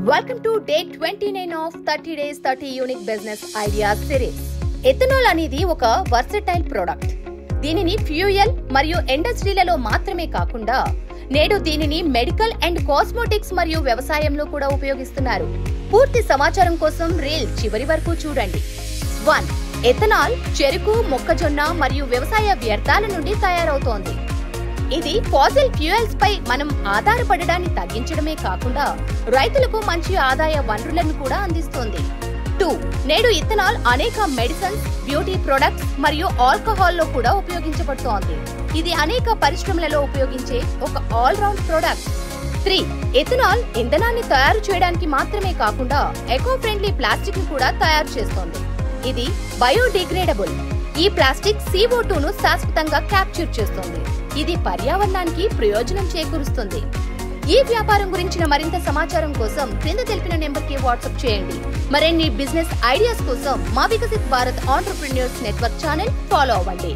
Welcome to day 29 of 30 days 30 unique business ideas series. Ethanol అనేది ఒక versatile product. దీనిని fuel మరియు ఇండస్ట్రీలలో మాత్రమే కాకుండా నేడు దీనిని మెడికల్ అండ్ కాస్మెటిక్స్ మరియు వ్యవసాయంలో కూడా ఉపయోగిస్తున్నారు. పూర్తి సమాచారం కోసం రీల్ చివరి వరకు చూడండి. 1. ఎథనాల్ చెరుకు, మొక్కజొన్న మరియు వ్యవసాయ వ్యర్థాల నుండి తయారవుతోంది. ఇది ఫాసిల్ ఫ్యూయల్స్ పై మనం ఆధారపడడాన్ని తగ్గించడమే కాకుండా రైతులకు మంచి ఆదాయ వనరులను కూడా అందిస్తోంది. 2. నేడు ఇథనాల్ అనేక మెడిసిన్స్, బ్యూటీ ప్రొడక్ట్స్ మరియు ఆల్కహాల్లో కూడా ఉపయోగించబడుతోంది. ఇది అనేక పరిశ్రమలలో ఉపయోగించే ఒక ఆల్ రౌండ్ ప్రొడక్ట్. 3. ఇథనాల్ ఇంధనాన్ని తయారు చేయడానికి మాత్రమే కాకుండా ఎకో ఫ్రెండ్లీ ప్లాస్టిక్ ను కూడా తయారు చేస్తోంది. ఇది బయోడిగ్రేడబుల్. ఈ ప్లాస్టిక్ CO2 ను శాశ్వతంగా క్యాప్చర్ చేస్తుంది. ఇది పర్యావరణానికి ప్రయోజనం చేకూరుస్తుంది. ఈ వ్యాపారం గురించిన మరింత సమాచారం కోసం క్రింద తెలిపిన నెంబర్కి వాట్సాప్ చేయండి. మరిన్ని బిజినెస్ ఐడియాస్ కోసం మా Viksit Bharat entrepreneurs network channel follow అవ్వండి.